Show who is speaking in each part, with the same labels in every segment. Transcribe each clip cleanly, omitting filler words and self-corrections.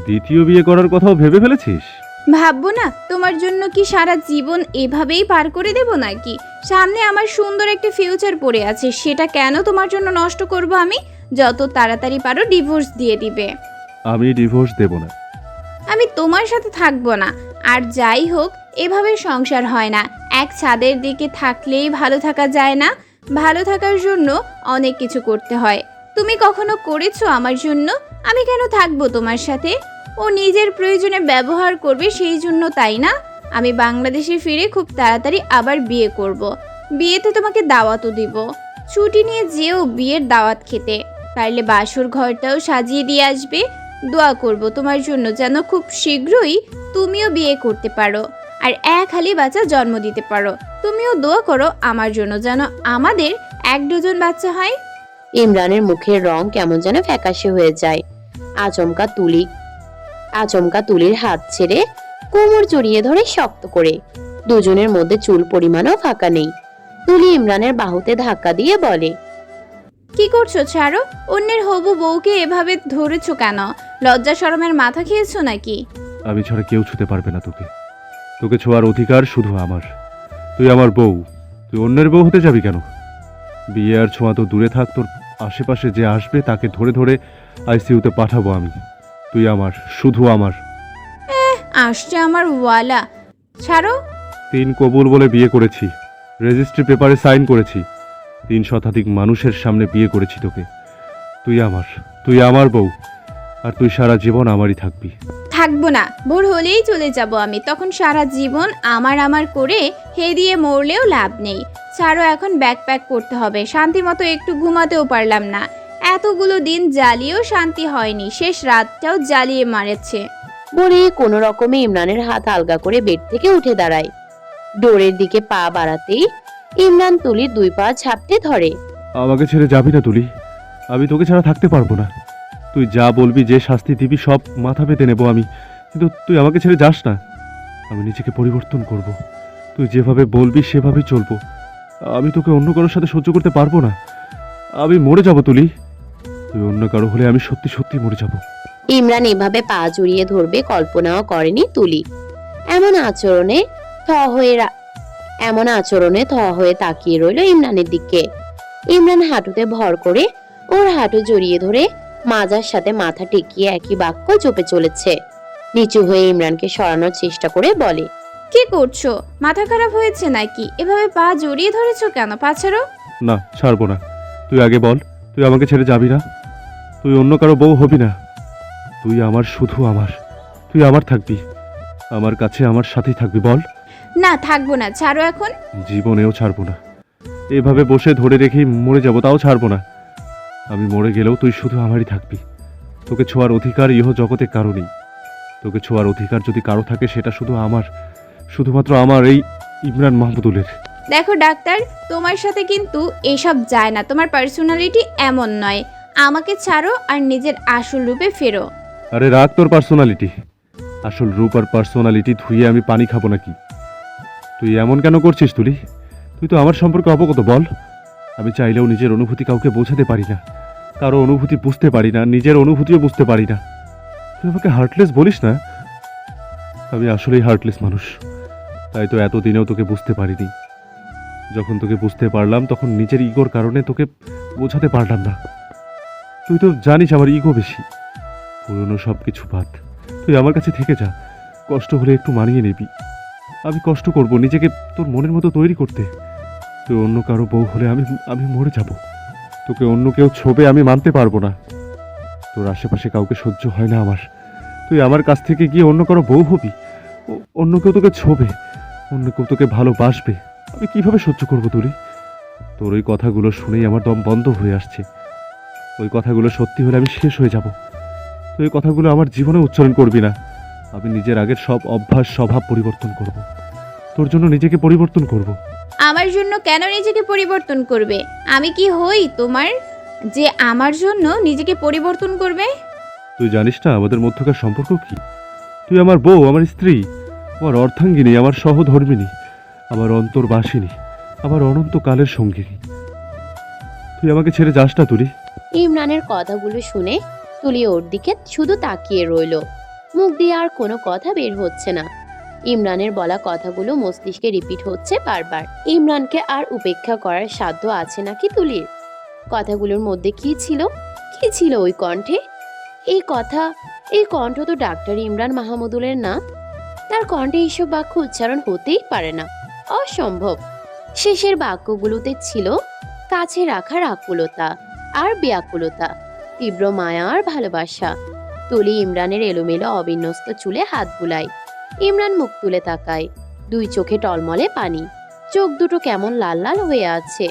Speaker 1: দ্বিতীয় বিয়ে করার কথাও ভেবে ফেলেছিস?
Speaker 2: ভাববো না? তোমার জন্য কি সারা জীবন এভাবেই পার করে দেব নাকি? সামনে আমার সুন্দর একটা ফিউচার পড়ে আছে, সেটা কেন তোমার জন্য নষ্ট করব আমি? যত তাড়াতাড়ি পারো ডিভোর্স দিয়ে দিবে।
Speaker 1: আমি ডিভোর্স দেব না।
Speaker 2: আমি তোমার সাথে থাকবো না। আর যাই হোক, এভাবে সংসার হয় না। এক ছাদের দিকে থাকলেই ভালো থাকা যায় না। ভালো থাকার জন্য অনেক কিছু করতে হয়। তুমি কখনো করেছো আমার জন্য? আমি কেন থাকবো তোমার সাথে? ও নিজের প্রয়োজনে ব্যবহার করবে সেই জন্য, তাই না? আমি বাংলাদেশে ফিরে খুব তাড়াতাড়ি আবার বিয়ে করব। বিয়েতে তোমাকে দাওয়াতও দিব। ছুটি নিয়ে যেও বিয়ের দাওয়াত খেতে। পারলে বাসর ঘরটাও সাজিয়ে দিয়ে আসবে। দোয়া করব তোমার জন্য যেন খুব শীঘ্রই তুমিও বিয়ে করতে পারো আর এক হালি বাচ্চা জন্ম দিতে পারো। তুমিও দোয়া করো আমার জন্য যেন আমাদের 1 ডজন বাচ্চা হয়।
Speaker 3: ইমরানের মুখের রং কেমন যেন ফ্যাকাশে হয়ে যায়। আচমকা তুলির হাত ছেড়ে কোমর জড়িয়ে ধরে শক্ত করে। দুজনের মধ্যে চুল পরিমাণও ফাঁকা নেই। তুলি ইমরানের বাহুতে ধাক্কা দিয়ে বলে,
Speaker 2: কি করছো ছাড়ো? অন্যের হবু বউকে এভাবে ধরেছো কেন? লজ্জা শরমের মাথা খেয়েছো নাকি?
Speaker 1: আমি ছাড়া কেউ ছুতে পারবে না তোকে। তোকে ছোঁয়ার অধিকার শুধু আমার। তুই আমার বউ, তুই অন্যের বউ হতে যাবি কেন? বিয়ে আর ছোঁয়া তো দূরে থাক, তোর আশেপাশে যে আসবে তাকে ধরে ধরে আইসিইউতে পাঠাবো আমি। তুই আমার, শুধু আমার।
Speaker 2: আসছে আমার ওয়ালা। ছাড়ো।
Speaker 1: 3 কবুল বলে বিয়ে করেছি, রেজিস্ট্রি পেপারে সাইন করেছি, 3 শতাধিক মানুষের সামনে বিয়ে করেছি তোকে। তুই আমার বউ, আর তুই সারা জীবন আমারই থাকবি।
Speaker 2: থাকবো না। ভোর হলেই চলে যাব আমি। তখন সারা জীবন আমার করে হে দিয়ে মরলেও লাভ নেই। ছাড়ো, এখন ব্যাগ প্যাক করতে হবে। শান্তি মতো একটু ঘুমাতেও পারলাম না। এতগুলো দিন জ্বালিয়েও শান্তি হয়নি, শেষ রাতটাও জ্বালিয়ে মারেছে।
Speaker 3: বলে কোনো রকমে ইমরানের হাত আলগা করে বেড থেকে উঠে দাঁড়ায়। ডোরের দিকে পা বাড়াতেই ইমরান তুলির 2 পা ঝাপটে ধরে।
Speaker 1: আমাকে ছেড়ে যাবি না তুলি? আমি তোকে ছাড়া থাকতে পারবো না। তুই যা বলবি, যে শাস্তি দিবি সব মাথা পেতে নেব আমি, কিন্তু তুই আমাকে ছেড়ে যাস না। আমি নিজেকে পরিবর্তন করব। তুই যেভাবে বলবি সেভাবেই চলবো। আমি তোকে অন্য কারোর সাথে সহ্য করতে পারবো না। আমি মরে যাব তুলি। তুই অন্য কারো হলে আমি সত্যি সত্যি মরে যাব।
Speaker 3: ইমরান এভাবে পা জড়িয়ে ধরবে কল্পনাও করেনি তুলি। এমন আচরণে থ হয়ে তাকিয়ে রইল ইমরানের দিকে। ইমরান হাঁটুতে ভর করে ওর হাঁটু জড়িয়ে ধরে মাজার সাথে মাথা টেকিয়ে একই বাক্য জপে চলেছে। নিচু হয়ে ইমরানকে সরানোর চেষ্টা করে বলে,
Speaker 2: কি করছো? মাথা খারাপ হয়েছে নাকি? এভাবে পা জড়িয়ে ধরেছো কেন? পা ছাড়ো।
Speaker 1: না, ছাড়বো না। তুই আগে বল, তুই আমাকে ছেড়ে যাবি না? তুই অন্য কারো বউ হবি না। তুই আমার, শুধু আমার। তুই আমার থাকবি, আমার কাছে আমার সাথেই থাকবি। বল।
Speaker 2: না, থাকবো না। ছাড়ো এখন।
Speaker 1: জীবনেও ছাড়বো না। এভাবে বসে ধরে রেখেই মরে যাব, তাও ছাড়বো না। আমি মরে গেলেও তুই শুধু আমারই থাকবি। তোকে ছোঁয়ার অধিকার ইহ জগতে কারো নেই। তোকে ছোঁয়ার অধিকার যদি কারো থাকে সেটা শুধু আমার, শুধুমাত্র আমার, এই ইমরান মাহমুদুলের।
Speaker 2: দেখো ডাক্তার, তোমার সাথে কিন্তু এসব যায় না। তোমার পার্সোনালিটি এমন নয়। আমাকে ছাড়ো আর নিজের আসল রূপে ফেরো।
Speaker 1: আরে রাখ তোর পার্সোনালিটি। আসল রূপ আর পার্সোনালিটি ধুইয়ে আমি পানি খাবো নাকি? তুই এমন কেন করছিস তুলি? তুই তো আমার সম্পর্কে অবগত। বল। আমি চাইলেও নিজের অনুভূতি কাউকে বোঝাতে পারি না, কারো অনুভূতি বুঝতে পারি না, নিজের অনুভূতিও বুঝতে পারি না। তুই আমাকে হার্টলেস বলিস না? আমি আসলেই হার্টলেস মানুষ। তাই তো এতদিনেও তোকে বুঝতে পারিনি। যখন তোকে বুঝতে পারলাম তখন নিজের ইগোর কারণে তোকে বোঝাতে পারলাম না। তুই তো জানিস আমার ইগো বেশি। পুরনো সব কিছু বাদ, তুই আমার কাছে থেকে যা। কষ্ট হলে একটু মানিয়ে নিবি। আমি কষ্ট করব নিজেকে তোর মনের মতো তৈরি করতে। তুই অন্য কারো বউ হলে আমি মরে যাব। তোকে অন্য কেউ ছোবে আমি মানতে পারবো না। তোর আশেপাশে কাউকে সহ্য হয় না আমার। তুই আমার কাছ থেকে গিয়ে অন্য কারো বউ হবি, অন্য কেউ তোকে ছোবে, অন্য কেউ তোকে ভালোবাসবে। আমি কিভাবে সহ্য করবো তুলি? তোর ওই কথাগুলো শুনেই আমার দম বন্ধ হয়ে আসছে। ওই কথাগুলো সত্যি হলে আমি শেষ হয়ে যাব। তুই এই কথাগুলো আমার জীবনে উচ্চারণ করবি না। আমি নিজের আগের সব অভ্যাস স্বভাব পরিবর্তন করব। তোর জন্য নিজেকে পরিবর্তন করব।
Speaker 2: আমার জন্য কেন নিজেকে পরিবর্তন করবে? আমি কি হই তোমার যে আমার জন্য নিজেকে পরিবর্তন করবে?
Speaker 1: তুই জানিস না আমাদের মধ্যকার সম্পর্ক কি? তুই আমার বউ, আমার স্ত্রী, আমার অর্ধাঙ্গিনী, আমার সহধর্মিনী, আমার অন্তর্বাসিনী, আমার অনন্তকালের সঙ্গিনী। তুই আমাকে ছেড়ে যাস না তুলি।
Speaker 3: ইমরানের কথাগুলো শুনে তুলি ওর দিকে শুধু তাকিয়ে রইল। মুখ দিয়ে আর কোনো কথা বের হচ্ছে না। ইমরানের বলা কথাগুলো মস্তিষ্কে রিপিট হচ্ছে বারবার। ইমরানকে আর উপেক্ষা করার সাধ্য আছে নাকি তুলির? কথাগুলোর মধ্যে কি ছিল? কি ছিল ওই কণ্ঠে? এই কণ্ঠ তো ডাক্তার ইমরান মাহমুদুলের না। তার কণ্ঠে এইসব বাক্য উচ্চারণ হতেই পারে না, অসম্ভব। শেষের বাক্যগুলোতে ছিল কাছে রাখার আকুলতা আর ব্যাকুলতা, তীব্র মায়া আর ভালোবাসা। তুলি ইমরানের এলোমেলো অবিন্যস্ত চুলে হাত বুলায়। ইমরান মুখ তুলে তাকায়, দুই চোখে টলমলে পানি, চোখ দুটো কেমন লাল লাল হয়ে আছে।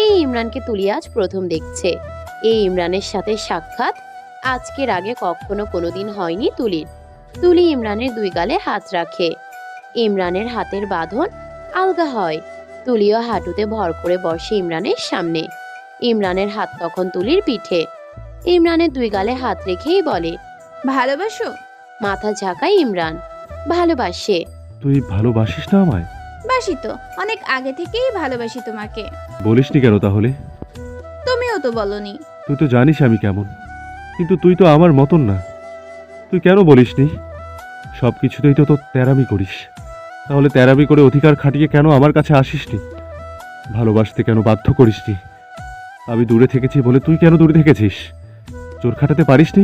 Speaker 3: এই ইমরানকে তুলি আজ প্রথম দেখছে। এই ইমরানের সাথে সাক্ষাৎ আজকের আগে কখনো কোনোদিন হয়নি তুলির। তুলি ইমরানের দুই গালে হাত রাখে। ইমরানের হাতের বাঁধন আলগা হয়। তুলিও হাঁটুতে ভর করে বসে ইমরানের সামনে। ইমরানের হাত তখন তুলির পিঠে। ইমরানের দুই গালে হাত রেখেই বলে,
Speaker 2: ভালোবাসো?
Speaker 3: মাথা ঝাঁকায় ইমরান। ভালোবাসে।
Speaker 1: তুই ভালোবাসিস না আমায়?
Speaker 2: বাসি তো, অনেক আগে থেকেই ভালোবাসি তোমাকে।
Speaker 1: বলিসনি কেন তাহলে?
Speaker 2: তুমিও তো বলনি।
Speaker 1: তুই তো জানিস আমি কেমন, কিন্তু তুই তো আমার মতন না। তুই কেন বলিসনি? সব কিছুতেই তো তোর তেরামি করিস। তাহলে তেরামি করে অধিকার খাটিয়ে কেন আমার কাছে আসিসনি? ভালোবাসতে কেন বাধ্য করিসনি? আমি দূরে থেকেছি বলে তুই কেন দূরে থেকেছিস? জোর খাটাতে পারিসনি?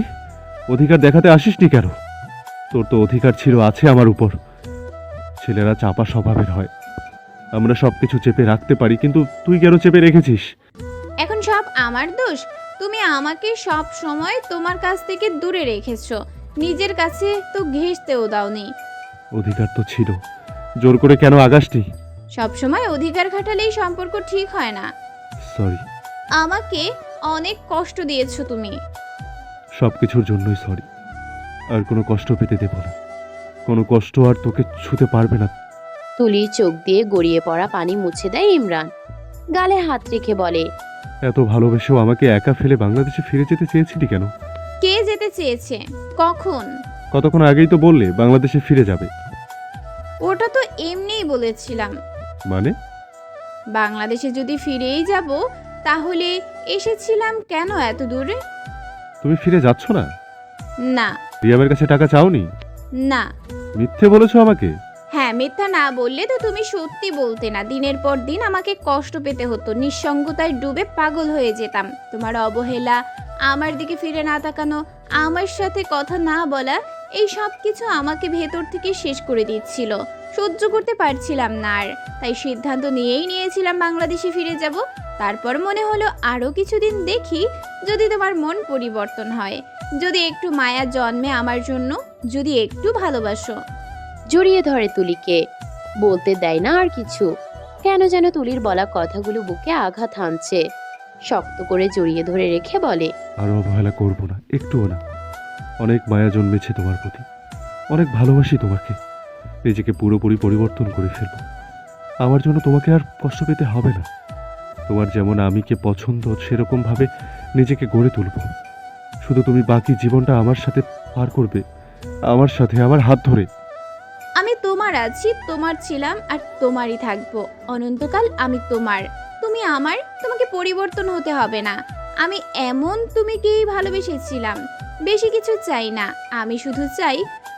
Speaker 1: অধিকার দেখাতে আসিসনি কেন? তোর তো অধিকার ছিল, আছে আমার উপর। ছেলেরা চাপা স্বভাবের হয়, আমরা সব কিছু চেপে রাখতে পারি, কিন্তু তুই কেন চেপে রেখেছিস?
Speaker 2: এখন সব আমার দোষ? তুমি আমাকে সব সময় তোমার কাছ থেকে দূরে রেখেছো, নিজের কাছে তো ঘেঁষতেও দাওনি।
Speaker 1: অধিকার তো ছিল, জোর করে কেন আগাসনি?
Speaker 2: সব সময় অধিকার খাটালেই সম্পর্ক ঠিক হয় না।
Speaker 1: সরি।
Speaker 2: আমাকে অনেক কষ্ট দিয়েছো তুমি।
Speaker 1: সব কিছুর জন্যই সরি। আর কোনো কষ্ট পেতে দেব না। কোনো কষ্ট আর তোকে ছুতে পারবে না।
Speaker 3: তুলির চোখ দিয়ে গড়িয়ে পড়া পানি মুছে দেয় ইমরান। গালে হাত রেখে বলে,
Speaker 1: এত ভালোবেসেও আমাকে একা ফেলে বাংলাদেশে ফিরে যেতে চেয়েছিলি কেন?
Speaker 2: কে যেতে চেয়েছে? কখন?
Speaker 1: কতক্ষণ আগেই তো বললে বাংলাদেশে ফিরে যাবে।
Speaker 2: ওটা তো এমনিই বলেছিলাম।
Speaker 1: মানে?
Speaker 2: বাংলাদেশে যদি ফিরেই যাব তাহলে এসেছিলাম কেন এত দূরে?
Speaker 1: তুমি ফিরে যাচ্ছ না?
Speaker 2: না।
Speaker 1: রিয়ামের কাছে টাকা চাওনি?
Speaker 2: না।
Speaker 1: মিথ্যে বলেছো আমাকে।
Speaker 2: হ্যাঁ, মিথ্যা না বললে তো তুমি সত্যি বলতে না। দিনের পর দিন আমাকে কষ্ট পেতে হতো, নিঃসঙ্গতায় ডুবে পাগল হয়ে যেতাম। তোমার অবহেলা, আমার দিকে ফিরে না তাকানো, আমার সাথে কথা না বলা, এই সব কিছু আমাকে ভেতর থেকে শেষ করে দিচ্ছিল। সহ্য করতে পারছিলাম না আর, তাই সিদ্ধান্ত নিয়েছিলাম বাংলাদেশে ফিরে যাব। তারপর মনে হলো আরও কিছুদিন দেখি, যদি তোমার মন পরিবর্তন হয়, যদি একটু মায়া জন্মে আমার জন্য, যদি একটু ভালোবাসো।
Speaker 3: জড়িয়ে ধরে তুলিকে, বলতে দেয় না আর কিছু। কেন যেন তুলির বলা কথাগুলো বুকে আঘাত হানছে। শক্ত করে জড়িয়ে ধরে রেখে বলে,
Speaker 1: আর অবহেলা করবো না, একটুও না। অনেক মায়া জন্মেছে তোমার প্রতি, অনেক ভালোবাসি তোমাকে। নিজেকে পুরোপুরি পরিবর্তন করে ফেলবো। আমার জন্য তোমাকে আর কষ্ট পেতে হবে না। তোমার যেমন আমিকে পছন্দ, সেরকম ভাবে নিজেকে গড়ে তুলবো। শুধু তুমি বাকি জীবনটা আমার সাথে পার করবে, আমার সাথে, আমার হাত ধরে।
Speaker 2: আমি তোমার আছি, তোমার ছিলাম আর তোমারই থাকবো অনন্তকাল। আমি তোমার, তুমি আমার। তোমাকে পরিবর্তন হতে হবে না। আমি এমন তুমিকেই ভালোবেসেছিলাম, বেশি কিছু চাই না। আমি শুধু চাই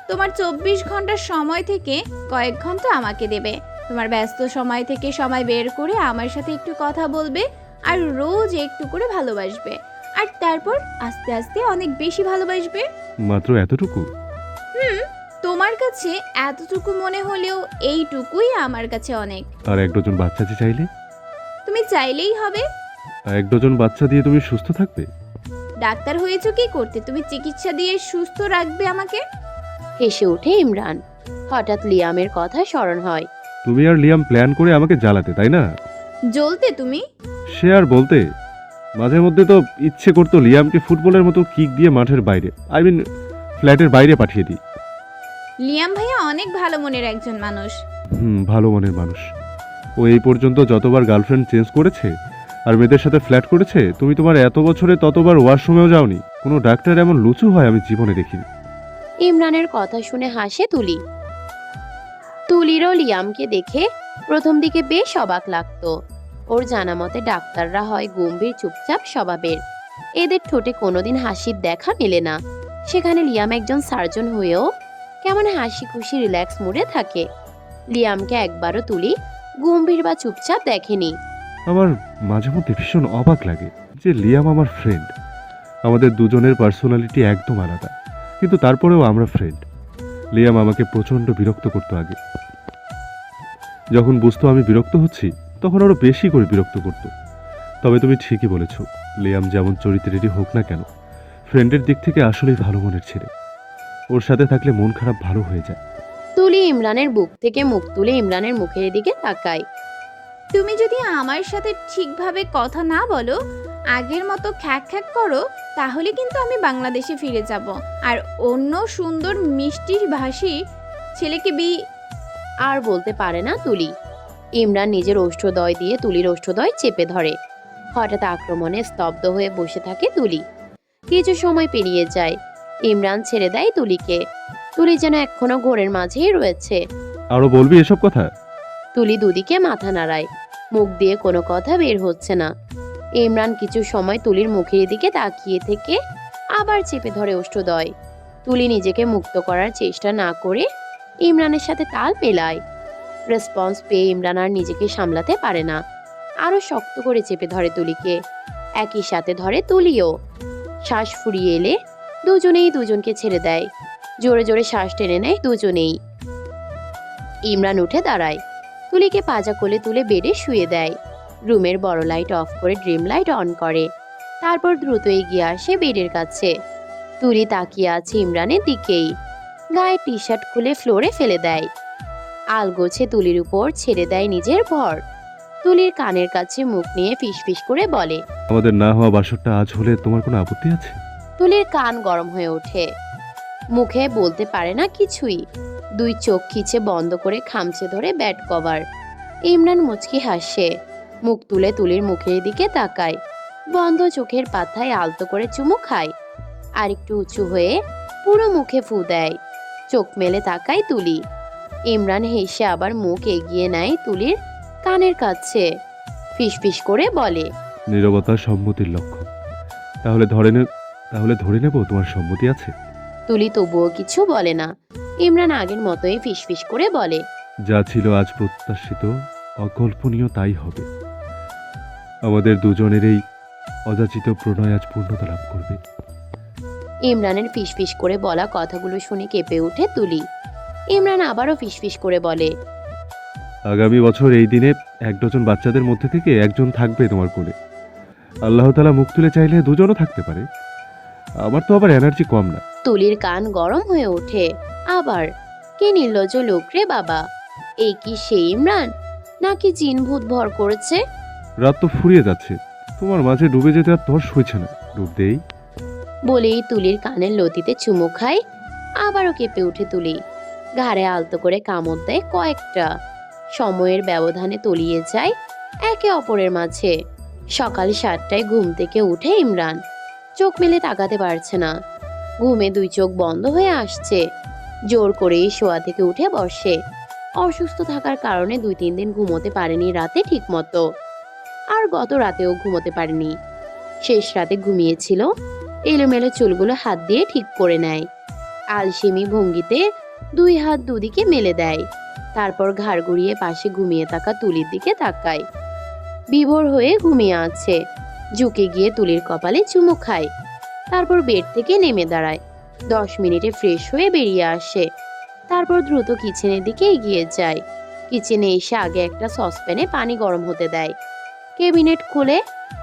Speaker 2: তোমার 24 ঘন্টার সময় থেকে কয়েক ঘন্টা আমাকে দেবে। তোমার ব্যস্ত সময় থেকে সময় বের করে আমার সাথে একটু কথা বলবে, আর রোজ একটু করে ভালোবাসবে, আর তারপর আস্তে আস্তে অনেক বেশি ভালোবাসবে।
Speaker 1: মাত্র এতটুকু?
Speaker 2: তোমার কাছে এতটুকু মনে হলেও এইটুকুই আমার কাছে অনেক।
Speaker 1: আর এক ডজন বাচ্চা যে চাইলে?
Speaker 2: তুমি চাইলেই হবে।
Speaker 1: আর এক ডজন বাচ্চা দিয়ে তুমি সুস্থ থাকবে?
Speaker 2: ডাক্তার হয়েছো কি করতে? তুমি চিকিৎসা দিয়ে সুস্থ রাখবে আমাকে।
Speaker 3: হেসে ওঠে ইমরান। হঠাৎ লিয়ামের কথা স্মরণ হয়।
Speaker 1: তুমি আর লিয়াম প্ল্যান করে আমাকে জ্বালাতে, তাই না?
Speaker 2: জ্বলতে তুমি?
Speaker 1: সে আর বলতে। মাঝে মধ্যে তো ইচ্ছে করতো লিয়ামকে ফুটবলের মতো কিক দিয়ে মাঠের বাইরে, ফ্ল্যাটের বাইরে পাঠিয়ে দিই।
Speaker 2: লিয়াম ভাইয়া অনেক ভালো মনের একজন মানুষ।
Speaker 1: ভালো মনের মানুষ। ও এই পর্যন্ত যতবার গার্লফ্রেন্ড চেঞ্জ করেছে আর মেয়েদের সাথে ফ্ল্যাট করেছে, তুমি তোমার এত বছরে ততবার ওয়াশরুমেও যাওনি। কোনো ডাক্তার এমন লুচু হয় আমি জীবনে দেখিনি।
Speaker 3: ইমরানের কথা শুনে হাসে তুলি। তুলিরও লিয়ামকে দেখে প্রথম দিকে বেশ অবাক লাগতো। ওর জানা মতে ডাক্তাররা হয় গম্ভীর চুপচাপ স্বভাবের, এদের ঠোঁটে কোনোদিন হাসির দেখা মেলে না। সেখানে লিয়াম একজন সার্জন হয়েও কেমন হাসি খুশি রিল্যাক্স মুডে থাকে। লিয়ামকে একবারও তুলি গম্ভীর বা চুপচাপ দেখেনি।
Speaker 1: আমার মাঝে মধ্যে ভীষণ অবাক লাগে যে লিয়াম আমার ফ্রেন্ড। আমাদের দুজনের পার্সোনালিটি একদম আলাদা, কিন্তু তারপরেও আমরা ফ্রেন্ড। লিয়াম আমাকে প্রচণ্ড বিরক্ত করতো আগে। যখন বুঝতো আমি বিরক্ত হচ্ছি তখন আরও বেশি করে বিরক্ত করতো। তবে তুমি ঠিকই বলেছ, লিয়াম যেমন চরিত্রেরই হোক না কেন, ফ্রেন্ডের দিক থেকে আসলেই ভালো মনের ছেলে। ওর সাথে থাকলে মন খারাপ ভালো হয়ে যায়।
Speaker 3: তুলি ইমরানের বুক থেকে মুখ তুলে ইমরানের মুখের দিকে তাকায়।
Speaker 2: তুমি যদি আমার সাথে ঠিকভাবে কথা না বলো, আগের মতো খ্যাক খ্যাক করো, তাহলে কিন্তু আমি বাংলাদেশে ফিরে যাব আর অন্য সুন্দর মিষ্টি ভাষী ছেলেকে
Speaker 3: আর বলতে পারে না তুলি। ইমরান নিজের ওষ্ঠদয় দিয়ে তুলির ওষ্ঠদয় চেপে ধরে। হঠাৎ আক্রমণে স্তব্ধ হয়ে বসে থাকে তুলি। কিছু সময় পেরিয়ে যায়। ইমরান ছেড়ে দেয় তুলিকে। তুলি যেন এখনো ঘোরের মাঝেই রয়েছে।
Speaker 1: আরও বলবি এসব কথা?
Speaker 3: তুলি দুদিকে মাথা নাড়ায়, মুখ দিয়ে কোনো কথা বের হচ্ছে না। ইমরান কিছু সময় তুলির মুখের দিকে তাকিয়ে থেকে আবার চেপে ধরে ওষ্ঠদয়। তুলি নিজেকে মুক্ত করার চেষ্টা না করে ইমরানের সাথে তাল মেলায়। রেসপন্স পেয়ে ইমরান আর নিজেকে সামলাতে পারে না, আরো শক্ত করে চেপে ধরে তুলিকে। একই সাথে ধরে তুলিও। শ্বাস ফুরিয়ে এলে দুজনেই দুজনকে ছেড়ে দেয়। জোরে জোরে শ্বাস টেনে নেয় দুজনেই। ইমরান উঠে দাঁড়ায়, তুলিকে পাজা কোলে তুলে বেডে শুয়ে দেয়। রুমের বড় লাইট অফ করে ড্রিম লাইট অন করে। তারপর দ্রুত এগিয়ে আসে বেডের কাছে। তুলি তাকিয়ে আছে ইমরানের দিকেই। গায়ে টি শার্ট খুলে ফ্লোরে ফেলে দেয়। আলগোছে তুলির উপর ছেড়ে দেয় নিজের ভর। তুলির কানের কাছে মুখ নিয়ে ফিসফিস করে বলে,
Speaker 1: আমাদের না হওয়া বাসরটা আজ হলে তোমার কোনো আপত্তি আছে?
Speaker 3: তুলির কান গরম হয়ে ওঠে। মুখে বলতে পারে না কিছুই। দুই চোখ খিচে বন্ধ করে খামচে ধরে ব্যাট কভার। ইমরান মুচকি হাসে। মুখ তুলে তুলির মুখের দিকে তাকায়। বন্ধ চোখের পাতায় আলতো করে চুমু খায়। আর একটু উঁচু হয়ে পুরো মুখে ফু দেয়। চোখ মেলে তাকায় তুলি। ইমরান হেসে আবার মুখ এগিয়ে নেয় তুলির কানের কাছে। ফিসফিস করে বলে,
Speaker 1: নীরবতা সম্মতির লক্ষণ। তাহলে ধরে নেব তোমার সম্মতি আছে?
Speaker 3: তুলি তবুও কিছু বলে না। ইমরান আগের মতোই ফিসফিস করে বলে,
Speaker 1: যা ছিল আজ প্রত্যাশিত, অকল্পনীয় তাই হবে। আমাদের দুজনের এই অযাচিত প্রণয় আজ পূর্ণতা লাভ করবে।
Speaker 3: ইমরানের ফিসফিস করে বলা কথাগুলো শুনে কেঁপে ওঠে তুলি। ইমরান আবারও ফিসফিস করে বলে,
Speaker 1: আগামী বছর এই দিনে 1 ডজন বাচ্চাদের মধ্যে থেকে একজন থাকবে তোমার কোলে। আল্লাহ তাআলা মুখ তুলে চাইলে দুজনও থাকতে পারে। আমার তো আবার এনার্জি কম না।
Speaker 3: তুলির কান গরম হয়ে ওঠে। আবার, কে নির্লজ্জ লোক রে বাবা! এই কি সেই ইমরান, নাকি জিন ভূত ভর করেছে?
Speaker 1: রাত তো ফুরিয়ে যাচ্ছে, তোমার মাঝে ডুবে যেতে আর তর সইছে না। ডুব দেই।
Speaker 3: বলেই তুলির কানের লতিতে চুমু খায়। আবারও কেঁপে উঠে তুলি। ঘাড়ে আলতো করে কামড় দেয় কয়েকটা। সময়ের ব্যবধানে তলিয়ে যায় একে অপরের মাঝে। সকাল 7টায় ঘুম থেকে উঠে ইমরান। চোখ মেলে তাকাতে পারছে না। ঘুমে দুই চোখ বন্ধ হয়ে আসছে। জোর করেই শোয়া থেকে উঠে বসে। অসুস্থ থাকার কারণে 2-3 দিন ঘুমোতে পারেনি রাতে ঠিক মতো। আর গত রাতেও ঘুমোতে পারেনি। শেষ রাতে ঘুমিয়েছিল। এলোমেলো চুলগুলো হাত দিয়ে ঠিক করে নেয়। আলসেমি ভঙ্গিতে 2 হাত দুদিকে মেলে দেয়। তারপর ঘাড় ঘুরিয়ে পাশে ঘুমিয়ে থাকা তুলির দিকে তাকায়। বিভোর হয়ে ঘুমিয়ে আছে। ঝুঁকে গিয়ে তুলির কপালে চুমু খায়। তারপর বেড থেকে নেমে দাঁড়ায়। 10 মিনিটে ফ্রেশ হয়ে বেরিয়ে আসে। তারপর দ্রুত কিচেনের দিকে এগিয়ে যায়। কিচেনে এসে আগে একটা সসপ্যানে পানি গরম হতে দেয়। ক্যাবিনেট খুলে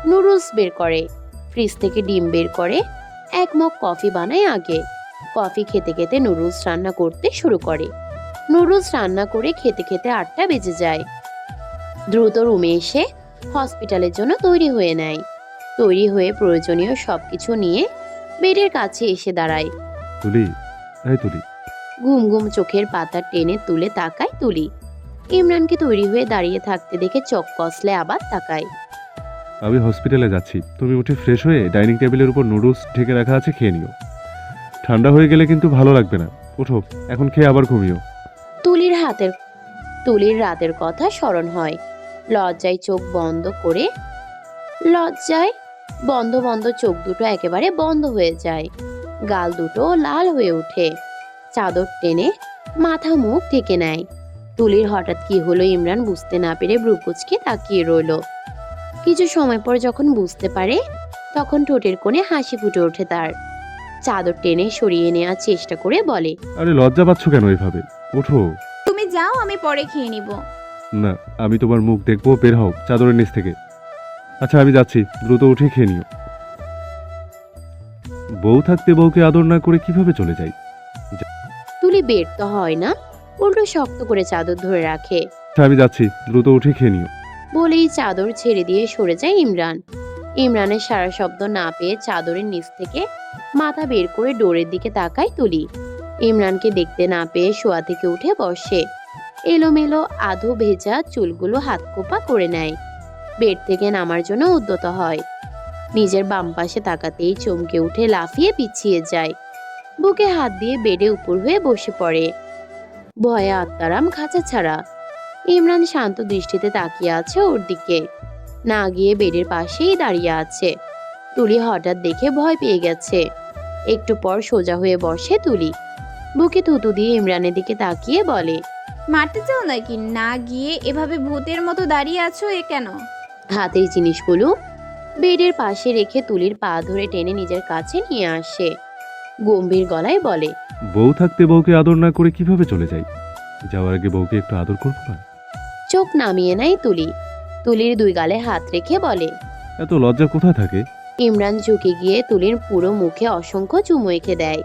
Speaker 3: নুডলস বের করে। ফ্রিজ থেকে ডিম বের করে 1 মগ কফি বানায় আগে। কফি খেতে খেতে নুডলস রান্না করতে শুরু করে। নুডলস রান্না করে খেতে খেতে 8টা বেজে যায়। দ্রুত রুমে এসে হসপিটালের জন্য তৈরি হয়ে নেয়। তৈরি হয়ে প্রয়োজনীয় সবকিছু নিয়ে বেডের কাছে এসে দাঁড়ায়।
Speaker 1: তুলি, এই তুলি।
Speaker 3: ঘুম ঘুম চোখের পাতা টেনে তুলে তাকায় তুলি। ইমরানকে তৈরি হয়ে দাঁড়িয়ে থাকতে দেখে চোখ কসলে আবার তাকায়।
Speaker 1: আমি হসপিটালে যাচ্ছি, তুমি উঠে ফ্রেশ হয়ে ডাইনিং টেবিলের উপর নুডলস ঢেকে রাখা আছে, খেয়ে নিও। ঠান্ডা হয়ে গেলে কিন্তু ভালো লাগবে না। ওঠো, এখন খেয়ে আবার ঘুমিও।
Speaker 3: তুলির রাতের কথা স্মরণ হয়। লজ্জায় চোখ বন্ধ করে লজ্জায় বন্ধ বন্ধ চোখ দুটো একেবারে বন্ধ হয়ে যায়, গাল দুটো লাল হয়ে ওঠে। চাদর টেনে মাথা মুখ ঢেকে নেয়। তুলির হঠাৎ কি হলো ইমরান বুঝতে না পেরে ব্রুকুচকে তাকিয়ে রইল। কিছু সময় পর যখন বুঝতে পারে তখন ঠোঁটের কোণে হাসি ফুটে ওঠে তার। চাদর টেনে সরিয়ে নেওয়ার চেষ্টা করে বলে,
Speaker 1: আরে লজ্জা পাচ্ছ কেন এভাবে? ওঠো।
Speaker 2: তুমি যাও, আমি পরে খেয়ে নিব।
Speaker 1: না, আমি তোমার মুখ দেখবো, বের হও চাদরের নিচ থেকে। আচ্ছা আমি যাচ্ছি, দ্রুত উঠে খেয়ে নিও। বউ থাকতে বউকে আদর না করে কিভাবে চলে যাই?
Speaker 3: তুলি বের তো হয় না, উল্টো শক্ত করে চাদর ধরে রাখে।
Speaker 1: আচ্ছা আমি যাচ্ছি, দ্রুত উঠে খেয়ে নিও।
Speaker 3: বলেই চাদর ছেড়ে দিয়ে সরে যায় ইমরান। ইমরানের সারা শব্দ না পেয়ে চাদরের নিচ থেকে মাথা বের করে ডোরের দিকে তাকায় তুলি। ইমরানকে দেখতে না পেয়ে শোয়া থেকে উঠে বসে। এলোমেলো আধো ভেজা চুলগুলো হাত কোপা করে নেয়। বেড থেকে নামার জন্য উদ্যত হয়। নিজের বাম পাশে তাকাতেই চমকে উঠে লাফিয়ে পিছিয়ে যায়। বুকে হাত দিয়ে বেডে উপর হয়ে বসে পড়ে। ভয়ে আত্মারাম খাঁচা ছাড়া। ইমরান শান্ত দৃষ্টিতে তাকিয়ে আছে ওর দিকে, না গিয়ে বেডের পাশেই দাঁড়িয়ে আছে। তুলি হঠাৎ দেখে ভয় পেয়ে গেছে। একটু পর সোজা হয়ে বসে তুলি, বুকে থুতু দিয়ে ইমরানের দিকে তাকিয়ে বলে,
Speaker 2: মারতে চাও নাকি? না গিয়ে এভাবে ভূতের মতো দাঁড়িয়ে আছো কেন?
Speaker 3: হাতের জিনিসগুলো বেডের পাশে রেখে তুলির পা ধরে টেনে নিজের কাছে নিয়ে আসে। গম্ভীর গলায় বলে,
Speaker 1: বউ থাকতে বউকে আদর না করে কিভাবে চলে যাই? যাওয়ার আগে বউকে একটু আদর করবো না?
Speaker 3: চোখ নামিয়ে নেয় তুলি। তুলির দুই গালে হাত রেখে বলে।
Speaker 1: এত লজ্জা কোথায় থাকে?
Speaker 3: ইমরান ঝুঁকে গিয়ে তুলির পুরো মুখে অসংখ্য চুমু এঁকে দেয়।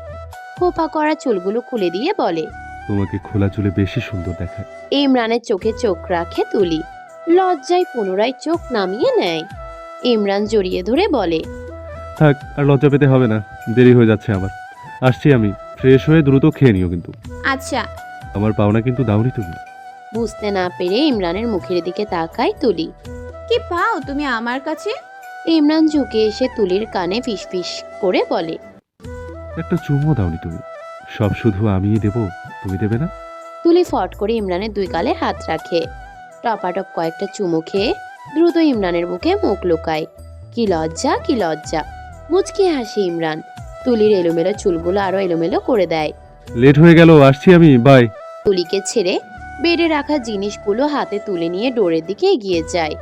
Speaker 3: খোপা করা চুলগুলো খুলে দিয়ে বলে,
Speaker 1: তোমাকে খোলা চুলে বেশি সুন্দর দেখায়।
Speaker 3: ইমরানের চোখে চোখ রাখে তুলি। লজ্জায় পুনরায় চোখ নামিয়ে নেয়। ইমরান জড়িয়ে ধরে বলে,
Speaker 1: থাক, আর লজ্জা পেতে হবে না, দেরি হয়ে যাচ্ছে আমার। আসছি আমি, ফ্রেশ হয়ে দ্রুত খেয়ে নিও কিন্তু।
Speaker 2: আচ্ছা।
Speaker 1: আমার পাওনা কিন্তু দাওনি তুমি।
Speaker 3: বুঝতে না পেরে ইমরানের মুখের দিকে তাকায় তুলি।
Speaker 2: কি পাও তুমি আমার কাছে?
Speaker 3: ইমরান ঝুঁকে এসে তুলির কানে ফিসফিস করে বলে,
Speaker 1: একটা চুমো দাওনি তুমি। সব শুধু আমিই দেব, তুমি দেবে না?
Speaker 3: তুলি ফট করে ইমরানের দুই গালে হাত রাখে। টপাটপ কয়েকটা চুমু খেয়ে দ্রুত ইমরানের বুকে মুখ লুকায়। কি লজ্জা, কি লজ্জা! মুচকি হাসি ইমরান। তুলির এলোমেলো চুলগুলো আরো এলোমেলো করে দেয়।
Speaker 1: লেট হয়ে গেল, আসছি আমি, বাই।
Speaker 3: তুলিকে ছেড়ে বেডে রাখা জিনিসগুলো হাতে তুলে নিয়ে ডোরের দিকে এগিয়ে যায়।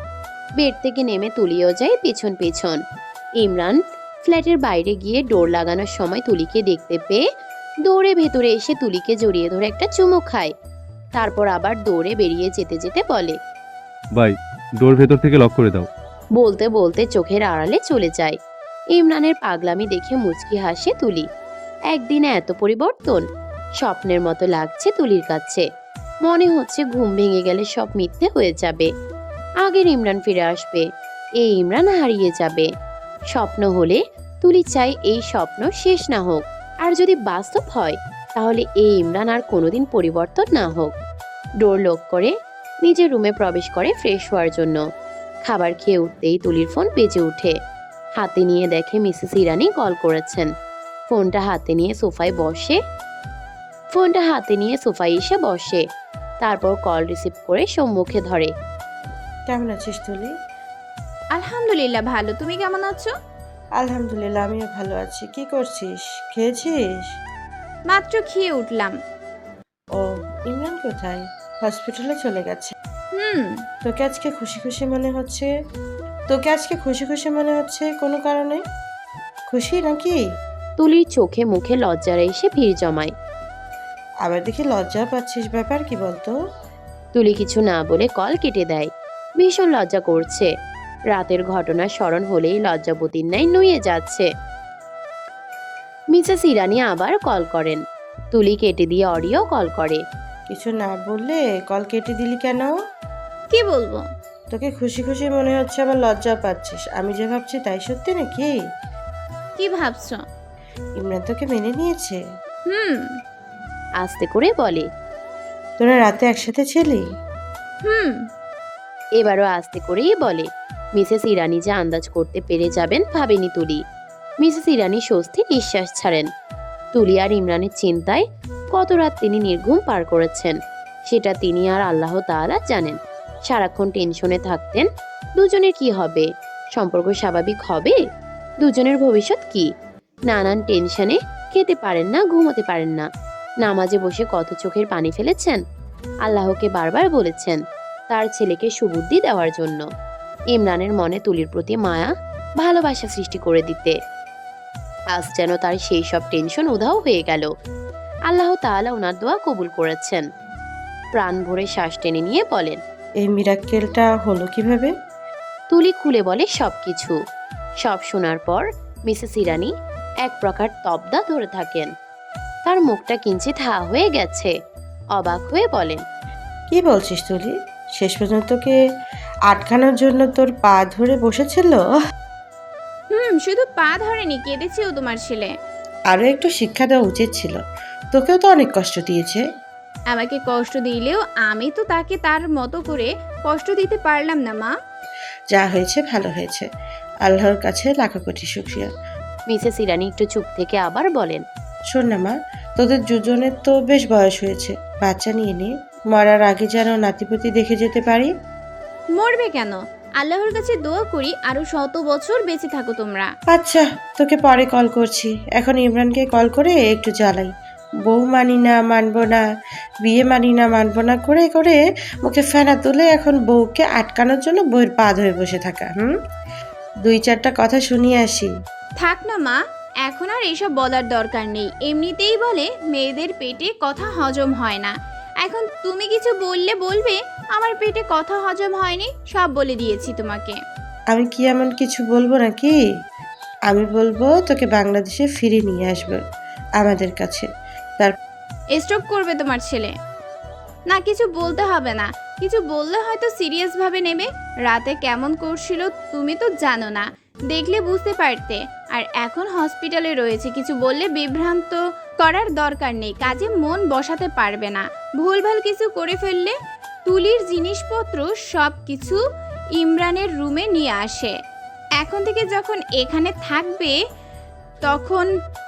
Speaker 3: বেড থেকে নেমে তুলিও যায় পেছন পেছন। ইমরান ফ্ল্যাটের বাইরে গিয়ে ডোর লাগানোর সময় তুলিকে দেখতে পেয়ে দৌড়ে ভেতরে এসে তুলিকে জড়িয়ে ধরে একটা চুমু খায়। তারপর আবার দৌড়ে বেরিয়ে যেতে যেতে বলে,
Speaker 1: বাই, ডোর ভেতর থেকে লক করে দাও।
Speaker 3: বলতে বলতে চোখের আড়ালে চলে যায়। ইমরানের পাগলামি দেখে মুচকি হাসে তুলি। একদিনে এত পরিবর্তন! স্বপ্নের মতো লাগছে তুলির কাছে। মনে হচ্ছে ঘুম ভেঙে গেলে সব মিথ্যে হয়ে যাবে। আগের ইমরান ফিরে আসবে, এই ইমরান হারিয়ে যাবে। স্বপ্ন হলে তুলি চাই এই স্বপ্ন শেষ না হোক, আর যদি বাস্তব হয় তাহলে এই ইমরান আর কোনোদিন পরিবর্তন না হোক। ডোর লক করে নিজের রুমে প্রবেশ করে ফ্রেশ হওয়ার জন্য। খাবার খেয়ে উঠতেই তুলির ফোন বেজে ওঠে। হাতে নিয়ে দেখে মিসেস ইরানি কল করেছেন। ফোনটা হাতে নিয়ে সোফায় এসে বসে। তারপর কল রিসিভ করে সম্মুখে ধরে।
Speaker 4: কেমন আছিস তুলি?
Speaker 2: আলহামদুলিল্লাহ ভালো, তুমি কেমন আছো?
Speaker 4: আলহামদুলিল্লাহ, আমিও ভালো আছি। কি করছিস? খেয়েছিস?
Speaker 2: মাত্র খেয়ে উঠলাম।
Speaker 4: ও, ইমরান কোথায়? হসপিটালে চলে গেছে।
Speaker 2: হুম।
Speaker 4: তোকে আজকে খুশি খুশি মনে হচ্ছে কোনো কারণে? খুশি নাকি?
Speaker 3: তুলির চোখে মুখে লজ্জার এসে ভিড় জমায়।
Speaker 4: আবার দেখি লজ্জা পাচ্ছিস, ব্যাপার কি বলতো?
Speaker 3: তুলি কিছু না বলে কল কেটে দেয়। ভীষণ লজ্জা করছে। রাতের ঘটনা স্মরণ হলেই লজ্জাবতীর ন্যায় নুয়ে যাচ্ছে। মিসেস ইরানি আবার কল করেন। তুলি কেটে দিয়ে অডিও কল করে।
Speaker 4: কিছু না বললে কল কেটে দিলি কেন?
Speaker 2: কি বলবো?
Speaker 4: তোকে খুশি খুশি মনে হচ্ছে, আবার লজ্জা পাচ্ছিস। আমি যে ভাবছি তাই সত্যি নাকি?
Speaker 2: কি ভাবছো?
Speaker 4: ইমরান তোকে মেনে নিয়েছে?
Speaker 2: হুম।
Speaker 3: আস্তে করে বলে।
Speaker 4: তোরা রাতে একসাথে ছিলি?
Speaker 2: হুম।
Speaker 3: এবারও আস্তে করেই বলে। মিসেস ইরানি যে আন্দাজ করতে পেরে যাবেন ভাবেনি তুলি। মিসেস ইরানি স্বস্তি নিঃশ্বাস ছাড়েন। তুলি আর ইমরানের চিন্তায় কত রাত তিনি নির্ঘুম পার করেছেন সেটা তিনি আর আল্লাহ তাআলা জানেন। সারাক্ষণ টেনশনে থাকতেন দুজনের কি হবে, সম্পর্ক স্বাভাবিক হবে, দুজনের ভবিষ্যৎ কি? নানান টেনশনে খেতে পারেন না, ঘুমোতে পারেন না। নামাজে বসে কত চোখের পানি ফেলেছেন। আল্লাহকে বারবার বলেছেন তার ছেলেকে সুবুদ্ধি দেওয়ার জন্য, ইমরানের মনে তুলির প্রতি মায়া ভালোবাসা সৃষ্টি করে দিতে। আজ যেন তার সেই সব টেনশন উধাও হয়ে গেল। আল্লাহ তাআলা ওনার দোয়া কবুল করেছেন। প্রাণ ভরে শ্বাস টেনে নিয়ে বলেন,
Speaker 4: এই মিরাক্কেলটা হলো কিভাবে?
Speaker 3: তুলি খুলে বলে সবকিছু। সব শোনার পর মিসেস ইরানি এক প্রকার তবদা ধরে থাকেন। তার মুখটা কিঞ্চিত হা হয়ে গেছে। অবাক হয়ে বলেন,
Speaker 4: কি বলছিস তুলি? শেষ পর্যন্ত কে আটকানোর জন্য তোর পা ধরে বসেছিল?
Speaker 2: শুধু পা ধরেনি, কেঁদেছেও তোমার ছেলে।
Speaker 4: আরো একটু শিক্ষা দেওয়া উচিত ছিল। তোকেও তো অনেক কষ্ট দিয়েছে।
Speaker 2: আমাকে কষ্ট দিলেও আমি তো তাকে তার মতো করে কষ্ট দিতে পারলাম না মা।
Speaker 4: যা হয়েছে ভালো হয়েছে, আল্লাহর কাছে লাখো কোটি শুকরিয়া।
Speaker 3: মিসেস ইরানি একটু চুপ থেকে আবার বলেন,
Speaker 4: শোন না মা, তোদের দুজনের তো বেশ বয়স হয়েছে, বাচ্চা নিয়ে নে। মরার আগে যেন নাতিপুতি দেখে যেতে পারি।
Speaker 2: মরবে কেন? আল্লাহর কাছে দোয়া করি আরো 100 বছর বেঁচে থাকো তোমরা।
Speaker 4: আচ্ছা, তোকে পরে কল করছি। এখন ইমরানকে কল করে একটু জ্বালাই। বউ মানি না, মানবো না, বিয়ে মানি না, মানবো না করে করে মুখে ফেনা তুলে এখন বউকে আটকানোর জন্য বউয়ের পা ধরে বসে থাকা। 2-4টা কথা শুনিয়ে আসি।
Speaker 2: থাক না মা, এখন আর এসব বলার দরকার নেই। এমনিতেই বলে মেয়েদের পেটে কথা হজম হয় না। এখন তুমি কিছু বললে বলবে আমার পেটে কথা হজম হয়নি, সব বলে দিয়েছি তোমাকে।
Speaker 4: আমি কি এমন কিছু বলবো নাকি? আমি বলবো তোকে বাংলাদেশে ফিরে নিয়ে আসবো আমাদের কাছে।
Speaker 2: স্ট্রোক করবে তোমার ছেলে। না, কিছু বলতে হবে না। কিছু বললে হয়তো সিরিয়াস ভাবে নেবে। রাতে কেমন করছিল তুমি তো জানো না, দেখলে বুঝতে পারতে। আর এখন হসপিটালে রয়েছে, কিছু বললে বিভ্রান্ত করার দরকার নেই। কাজে মন বসাতে পারবে না। ভুলভাল কিছু করে ফেললে তুলির জিনিসপত্র সব কিছু ইমরানের রুমে নিয়ে আসে। এখন থেকে যখন এখানে থাকবে তখন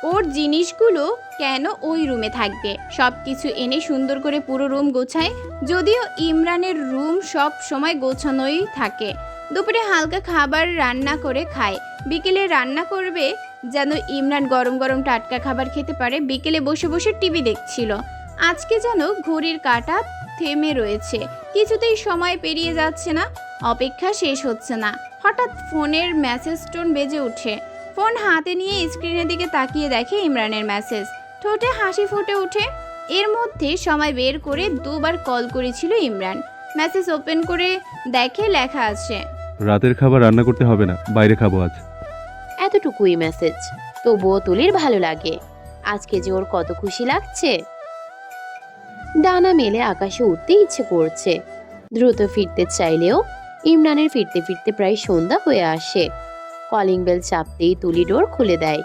Speaker 2: ওর জিনিসগুলো কেন ওই রুমে থাকবে? সব কিছু এনে সুন্দর করে পুরো রুম গোছায়। যদিও ইমরানের রুম সব সময় গোছানোই থাকে। দুপুরে হালকা খাবার রান্না করে খায়। বিকেলে রান্না করবে যেন ইমরান গরম গরম টাটকা খাবার খেতে পারে। বিকেলে বসে বসে টিভি দেখছিল। আজকে যেন ঘড়ির কাঁটা থেমে রয়েছে, কিছুতেই সময় পেরিয়ে যাচ্ছে না, অপেক্ষা শেষ হচ্ছে না। হঠাৎ ফোনের মেসেজ টোন বেজে ওঠে। ফোন হাতে নিয়ে স্ক্রিনের দিকে তাকিয়ে দেখে ইমরানের মেসেজ। ঠোঁটে হাসি ফুটে ওঠে। এর মধ্যে সময় বের করে 2বার কল করেছিল ইমরান। মেসেজ ওপেন করে দেখে লেখা আছে,
Speaker 1: রাতের খাবার রান্না করতে হবে না, বাইরে খাবো আজ।
Speaker 3: এতটুকুই মেসেজ। তবুও তুলির ভালো লাগে। আজকে যে ওর কত খুশি লাগছে। ডানা মেলে আকাশে উঠতে ইচ্ছে করছে। দ্রুত ফিরতে চাইলেও ইমরানের ফিরতে ফিরতে প্রায় সন্ধ্যা হয়ে আসে। কলিং বেল চাপতেই তুলি ডোর খুলে দেয়।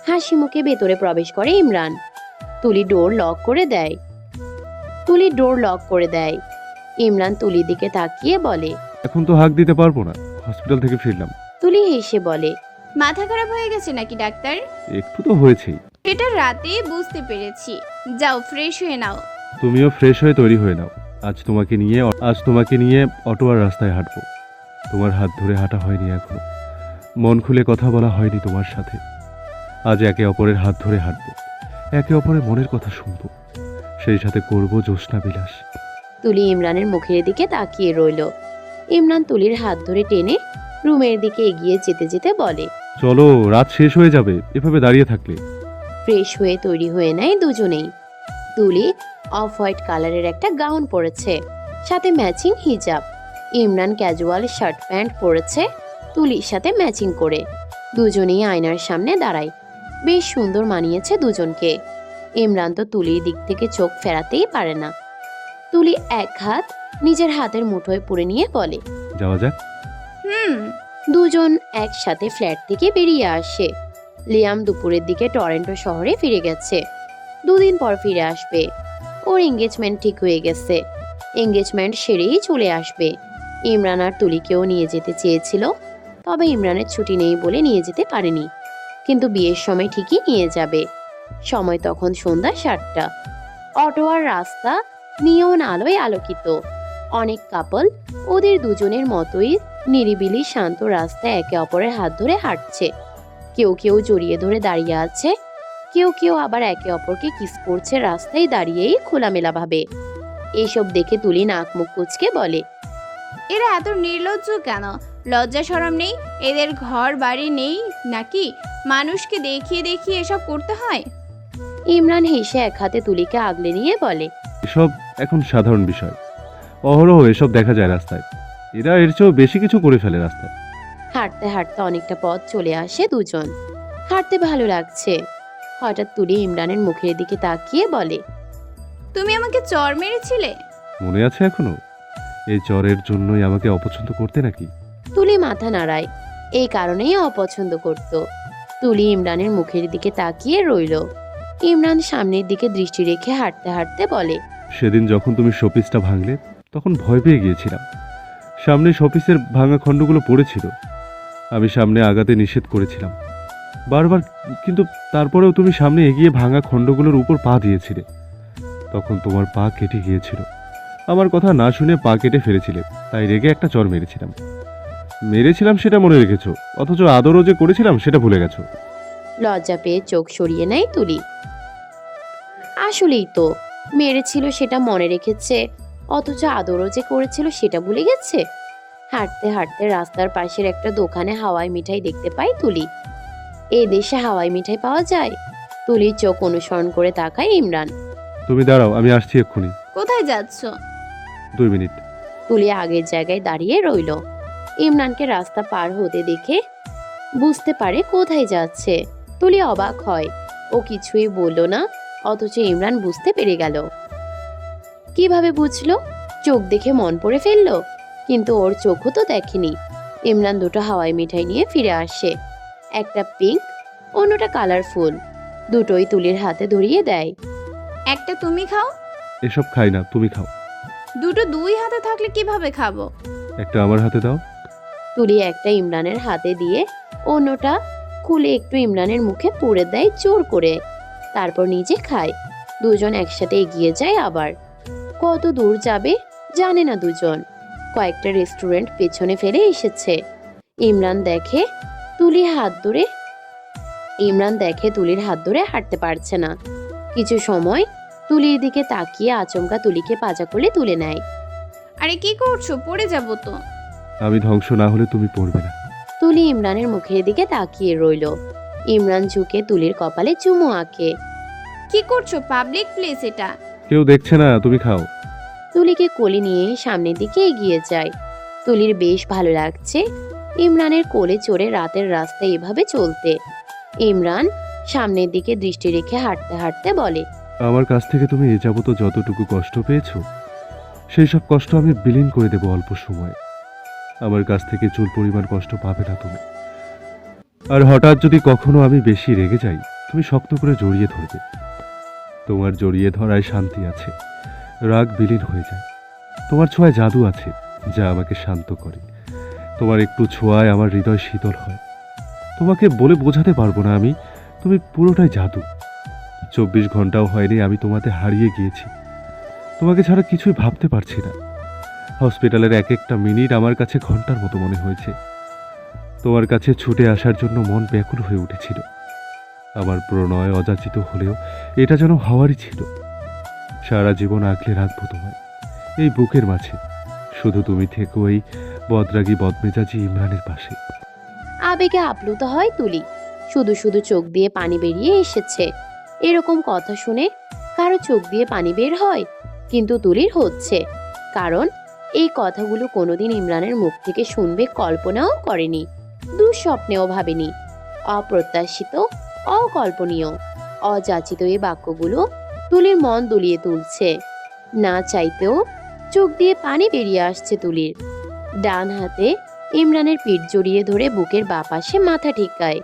Speaker 3: হাসি মুখে ভেতরে প্রবেশ করে ইমরান। তুলি ডোর লক করে দেয়। ইমরান তুলির দিকে তাকিয়ে বলে,
Speaker 1: এখন তো হাঁক দিতে পারবো না, হসপিটাল থেকে ফিরলাম।
Speaker 3: তুলি হেসে বলে,
Speaker 2: মাথা খারাপ হয়ে গেছে নাকি ডাক্তার?
Speaker 1: একটু তো হয়েছেই।
Speaker 2: এটা রাতে বুঝতে পেরেছি। যাও ফ্রেশ হয়ে নাও।
Speaker 1: তুমিও ফ্রেশ হয়ে তৈরি হয়ে নাও। আজ তোমাকে নিয়ে অটোয়ার রাস্তায় হাঁটবো। তোমার হাত ধরে হাঁটা হয়নি এখনো, মন খুলে কথা বলা হয়নি তোমার সাথে। আজ একে অপরের হাত ধরে হাঁটবো, একে অপরের মনের কথা শুনবো, সেই সাথে করবো জ্যোৎস্না বিলাস।
Speaker 3: তুলি ইমরানের মুখের দিকে তাকিয়ে রইল। ইমরান তুলির হাত ধরে টেনে রুমের দিকে এগিয়ে যেতে যেতে বলে,
Speaker 1: চলো, রাত শেষ হয়ে যাবে এভাবে দাঁড়িয়ে থাকলে।
Speaker 3: ফ্রেশ হয়ে তৈরি হয়ে নেয় দুজনেই। তুলি অফ হোয়াইট কালারের একটা গাউন পরেছে, সাথে ম্যাচিং হিজাব। ইমরান ক্যাজুয়াল শার্ট প্যান্ট পরেছে তুলির সাথে ম্যাচিং করে। দুজনেই আয়নার সামনে দাঁড়ায়। বেশ সুন্দর মানিয়েছে দুজনকে। ইমরান তো তুলির দিক থেকে চোখ ফেরাতেই পারে না। তুলি এক হাত নিজের হাতের মুঠোয় পুরে নিয়ে বলে,
Speaker 1: যাওয়া যাক।
Speaker 3: দুজন একসাথে ফ্ল্যাট থেকে বেরিয়ে আসে। লিয়াম দুপুরের দিকে টরন্টো শহরে ফিরে গেছে। 2 দিন পর ফিরে আসবে। ওর এঙ্গেজমেন্ট ঠিক হয়ে গেছে। এঙ্গেজমেন্ট সেরেই চলে আসবে। ইমরান আর তুলিকেও নিয়ে যেতে চেয়েছিল, তবে ইমরানের ছুটি নেই বলে নিয়ে যেতে পারেনি। কিন্তু বিয়ের সময় ঠিকই নিয়ে যাবে। সময় তখন সন্ধ্যা 7টা। অটো আর রাস্তা নিয়ন আলোয় আলোকিত। অনেক কাপল ওদের দুজনের মতোই নিরিবিলি শান্ত রাস্তায় একে অপরের হাত ধরে হাঁটছে। কেউ কেউ জড়িয়ে ধরে দাঁড়িয়ে আছে, কেউ কেউ আবার একে অপরকে কিস করছে রাস্তায় দাঁড়িয়েই খোলামেলা ভাবে। এইসব দেখে তুলি নাক মুখ কুচকে বলে,
Speaker 2: এরা এত নির্লজ্জ কেন? লজ্জা শরম নেই এদের? ঘর বাড়ি নেই নাকি? মানুষকে দেখিয়ে দেখিয়ে এসব করতে হয়?
Speaker 3: ইমরান হেসে এক হাতে তুলিকে আগলে নিয়ে বলে,
Speaker 1: এসব এখন সাধারণ বিষয়, অহরহ এসব দেখা যায় রাস্তায়। এরা এর চেয়েও বেশি কিছু করে ফেলে রাস্তায়।
Speaker 3: হাঁটতে হাঁটতে অনেকটা পথ চলে আসে দুজন। হাঁটতে ভালো লাগছে। হঠাৎ তুলি ইমরানের মুখের দিকে তাকিয়ে বলে,
Speaker 2: তুমি আমাকে চর মেরেছিলে?
Speaker 1: মনে আছে এখনো? এই জ্বরের জন্যই আমাকে অপছন্দ করতে নাকি?
Speaker 3: তুলি মাথা নাড়ায়। এই কারণেই অপছন্দ করত। তুলি ইমরানের মুখের দিকে তাকিয়ে রইল। ইমরান সামনের দিকে দৃষ্টি রেখে হাঁটতে হাঁটতে বলে,
Speaker 1: সেদিন যখন তুমি শোপিসটা ভাঙলে তখন ভয় পেয়ে গিয়েছিলাম। সামনে শোপিসের ভাঙা খণ্ডগুলো পড়েছিল। আমি সামনে আগাতে নিষেধ করেছিলাম বারবার, কিন্তু তারপরেও তুমি সামনে এগিয়ে ভাঙা খণ্ডগুলোর উপর পা দিয়েছিলে। তখন তোমার পা কেটে গিয়েছিল। আমার কথা না শুনে পা কেটে ফেলেছিলে, তাই রেগে একটা চর মেরেছিলাম সেটা মনে রেখেছো, অথচ আদরও যে করেছিলাম সেটা ভুলে গেছো।
Speaker 3: লজ্জা পেয়ে চোখ সরিয়ে নেয় তুলি। আসলেই তো, মেরেছিল সেটা মনে রেখেছে, অথচ আদরও যে করেছিল সেটা ভুলে গেছে। হাঁটতে হাঁটতে রাস্তার পাশের একটা দোকানে হাওয়াই মিঠাই দেখতে পায় তুলি। এই দেশে হাওয়াই মিঠাই পাওয়া যায়? তুলির চোখ অনুসরণ করে তাকায় ইমরান।
Speaker 1: তুমি দাঁড়াও, আমি আসছি এক্ষুনি।
Speaker 2: কোথায় যাচ্ছ?
Speaker 1: 2 মিনিট।
Speaker 3: তুলি আগের জায়গায় দাঁড়িয়ে রইল। ইমরানকে রাস্তা পার হতে দেখে বুঝতে পারে কোথায় যাচ্ছে। তুলি অবাক হয়। ও কিছুই বলল না, অথচ ইমরান বুঝতে পেরে গেল। কিভাবে বুঝলো? চোখ দেখে মন পড়ে ফেললো, কিন্তু ওর চোখও তো দেখেনি। ইমরান দুটো হাওয়াই মিঠাই নিয়ে ফিরে আসে। একটা পিঙ্ক, অন্যটা কালারফুল। দুটোই তুলির হাতে ধরিয়ে দেয়।
Speaker 2: একটা তুমি খাও।
Speaker 1: এসব খাই না, তুমি খাও।
Speaker 2: দুটো দুই হাতে থাকলে কিভাবে খাবো?
Speaker 1: একটা আমার হাতে দাও।
Speaker 3: তুলি একটা ইমরানের হাতে দিয়ে অন্যটা খুলে একটু ইমরানের মুখে পুরে দেয় জোর করে, তারপর নিজে খায়। দুজন একসাথে এগিয়ে যায়। আবার কত দূর যাবে জানে না দুজন। কয়েকটা রেস্টুরেন্ট পেছনে ফেলে এসেছে। ইমরান দেখে তুলির হাত ধরে হাঁটতে পারছে না। কিছু সময় তুলির দিকে তাকিয়ে আচমকা তুলিকে পাজা করলে তুলে নেয়।
Speaker 2: আরে কি করছো? পড়ে যাবো তো।
Speaker 1: আমি ধ্বংস না হলে তুমি পড়বে না।
Speaker 3: তুলি ইমরানের মুখের দিকে তাকিয়ে রইল। ইমরান ঝুঁকে তুলির কপালে চুমু আঁকে।
Speaker 2: কি করছো? পাবলিক প্লেস এটা।
Speaker 1: কেউ দেখছে না, তুমি খাও।
Speaker 3: তুলিকে কোলে নিয়ে সামনের দিকে এগিয়ে যায়। তুলির বেশ ভালো লাগছে ইমরানের কোলে চড়ে রাতের রাস্তায় এভাবে চলতে। ইমরান সামনের দিকে দৃষ্টি রেখে হাঁটতে হাঁটতে বলে,
Speaker 1: আমার কাছ থেকে তুমি এ যাবত যতটুকু কষ্ট পেয়েছো, সেই সব কষ্ট আমি বিলীন করে দেব অল্প সময়ে। আমার কাছ থেকে চুল পরিমাণ কষ্ট পাবে না তুমি। আর হঠাৎ যদি কখনো আমি বেশি রেগে যাই, তুমি শক্ত করে জড়িয়ে ধরবে। তোমার জড়িয়ে ধরায় শান্তি আছে, রাগ বিলীন হয়ে যায়। তোমার ছোঁয়ায় জাদু আছে যা আমাকে শান্ত করে। তোমার একটু ছোঁয়ায় আমার হৃদয় শীতল হয়। তোমাকে বলে বোঝাতে পারবো না আমি, তুমি পুরোটাই জাদু। 24 ঘন্টাও হয়নি আমি তোমাতে হারিয়ে গিয়েছি। তোমাকে ছাড়া কিছুই ভাবতে পারছি না। হসপিটালের এক একটা মিনিট আমার কাছে ঘন্টার মতো মনে হয়েছে। তোমার কাছে ছুটে আসার জন্য মন ব্যাকুল হয়ে উঠেছিল। আমার প্রণয় অযাচিত হলেও এটা যেন হওয়ারই ছিল। সারা জীবন আগলে রাখবো তোমায় এই বুকের মাঝে। শুধু তুমি থেকো এই বদরাগী বদমেজাজি ইমরানের পাশে।
Speaker 3: আবেগে আপ্লুত হয় তুলি। শুধু শুধু চোখ দিয়ে পানি বেরিয়ে এসেছে। এরকম কথা শুনে কারো চোখ দিয়ে পানি বের হয়, কিন্তু তুলির হচ্ছে। কারণ এই কথাগুলো কোনোদিন ইমরানের মুখ থেকে শুনবে কল্পনাও করেনি, দুঃস্বপ্নেও ভাবেনি। অপ্রত্যাশিত, অকল্পনীয়, অযাচিত এই বাক্যগুলো তুলির মন দুলিয়ে তুলছে। না চাইতেও চোখ দিয়ে পানি বেরিয়ে আসছে তুলির। ডান হাতে ইমরানের পিঠ জড়িয়ে ধরে বুকের বাঁ পাশে মাথা ঠেকায়।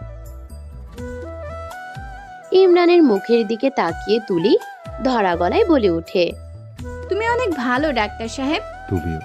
Speaker 3: ইমরানের মুখের দিকে তাকিয়ে তুলি ধরা গলায় বলে ওঠে,
Speaker 2: তুমি অনেক ভালো ডাক্তার সাহেব।
Speaker 1: তুমিও।